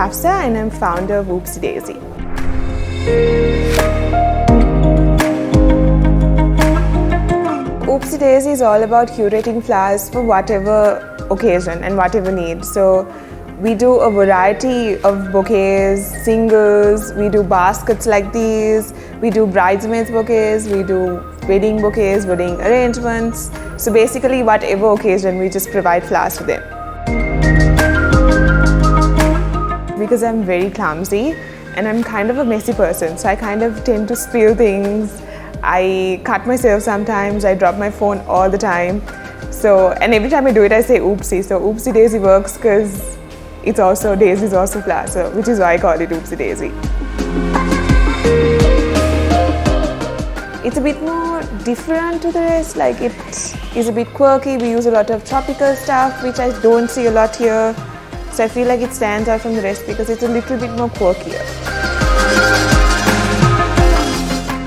Hafsa and I'm founder of Oopsie Daisy. Oopsie Daisy is all about curating flowers for whatever occasion and whatever need. So we do a variety of bouquets, singles, we do baskets like these, we do bridesmaids bouquets, we do wedding bouquets, wedding arrangements. So basically whatever occasion, we just provide flowers for them. Because I'm very clumsy and I'm kind of a messy person, so I kind of tend to spill things. I cut myself sometimes, I drop my phone all the time. So, and every time I do it, I say oopsie. So Oopsie Daisy works because it's also, daisy is also flower, so which is why I call it Oopsie Daisy. It's a bit more different to the rest, like it is a bit quirky. We use a lot of tropical stuff, which I don't see a lot here. So I feel like it stands out from the rest because it's a little bit more quirkier.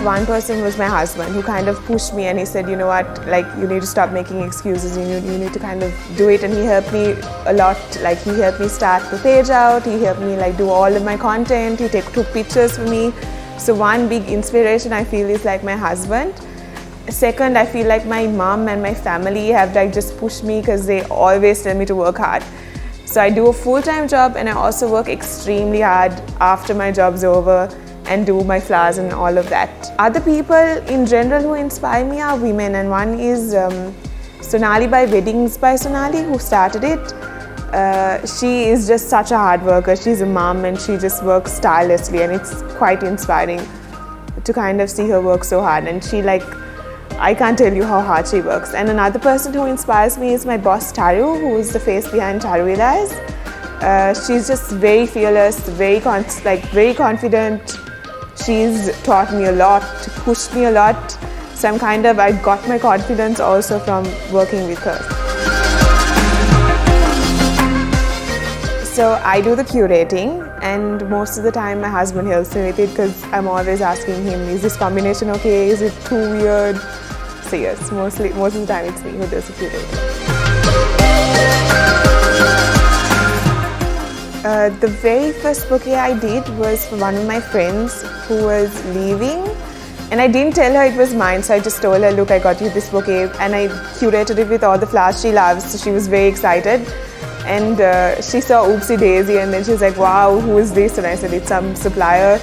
One person was my husband who kind of pushed me and he said, you know what, like you need to stop making excuses, you need to kind of do it, and he helped me a lot. Like he helped me start the page out, he helped me like do all of my content, he took pictures for me. So one big inspiration I feel is like my husband. Second, I feel like my mom and my family have like just pushed me because they always tell me to work hard. So I do a full-time job and I also work extremely hard after my job's over and do my flowers and all of that. Other people in general who inspire me are women, and one is Sonali by Weddings by Sonali, who started it. She is just such a hard worker. She's a mom and she just works tirelessly, and it's quite inspiring to kind of see her work so hard. And she I can't tell you how hard she works. And another person who inspires me is my boss Taru, who is the face behind Taru Elias. She's just very fearless, very confident. She's taught me a lot, pushed me a lot. So I got my confidence also from working with her. So I do the curating, and most of the time my husband helps me with it because I'm always asking him, is this combination okay? Is it too weird? So yes, most of the time it's me who does the curating. The very first bouquet I did was for one of my friends who was leaving, and I didn't tell her it was mine, so I just told her, look, I got you this bouquet, and I curated it with all the flowers she loves, so she was very excited. And she saw Oopsie Daisy and then she was like, wow, who is this? And I said, it's some supplier.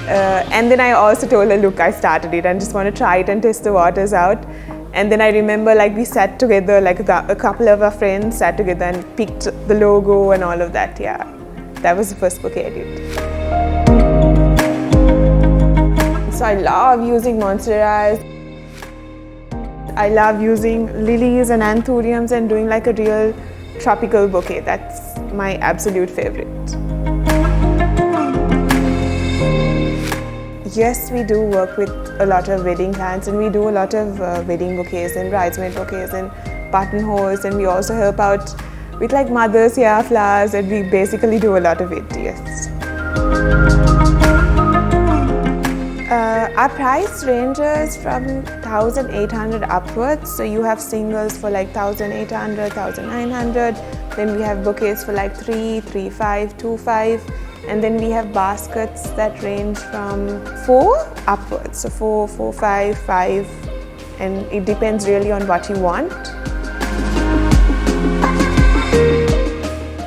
And then I also told her, look, I started it and just want to try it and test the waters out. And then I remember we sat together, a couple of our friends sat together and picked the logo and all of that. Yeah, that was the first bouquet I did. So I love using monsteras. I love using lilies and anthuriums and doing a real tropical bouquet. That's my absolute favorite. Yes, we do work with a lot of wedding clients, and we do a lot of wedding bouquets and bridesmaid bouquets and buttonholes, and we also help out with mothers' hair flowers, and we basically do a lot of it, yes. Our price ranges from 1,800 upwards, so you have singles for 1,800, 1,900, then we have bouquets for 3, 3,500, 2,500, and then we have baskets that range from 4 upwards, so 4, 4, 5, 5, and it depends really on what you want.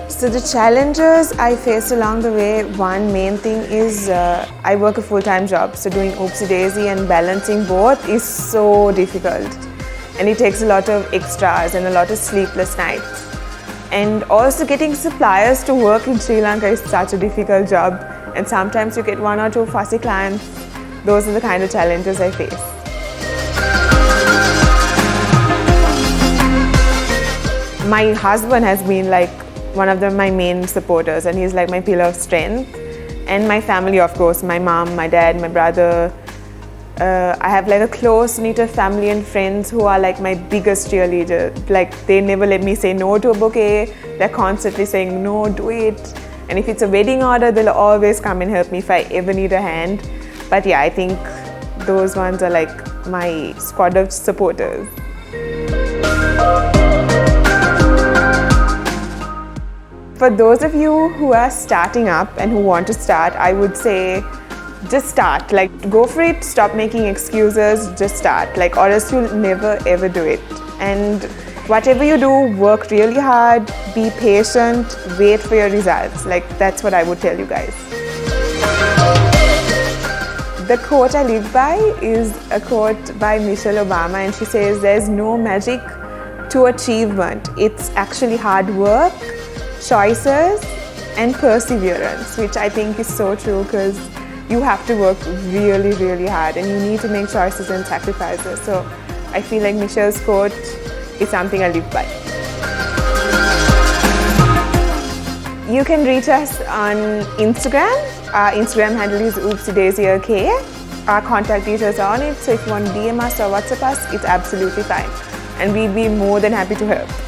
So the challenges I faced along the way, one main thing is I work a full-time job, so doing Oopsie Daisy and balancing both is so difficult, and it takes a lot of extras and a lot of sleepless nights. And also getting suppliers to work in Sri Lanka is such a difficult job, and sometimes you get 1 or 2 fussy clients. Those are the kind of challenges I face. My husband has been one of my main supporters, and he's my pillar of strength. And my family, of course, my mom, my dad, my brother. I have a close-knit family and friends who are my biggest cheerleader. They never let me say no to a bouquet. They're constantly saying, no, do it. And if it's a wedding order, they'll always come and help me if I ever need a hand. But yeah, I think those ones are my squad of supporters. For those of you who are starting up and who want to start, I would say just start. Like, go for it, stop making excuses, just start. Like, or else you'll never ever do it. And whatever you do, work really hard, be patient, wait for your results. Like, that's what I would tell you guys. The quote I live by is a quote by Michelle Obama, and she says, "There's no magic to achievement. It's actually hard work, choices, and perseverance," which I think is so true, because you have to work really, really hard and you need to make choices and sacrifices. So I feel like Michelle's quote is something I live by. You can reach us on Instagram. Our Instagram handle is oopsiedaisy.k. Our contact details are on it, so if you want to DM us or WhatsApp us, it's absolutely fine. And we'd be more than happy to help.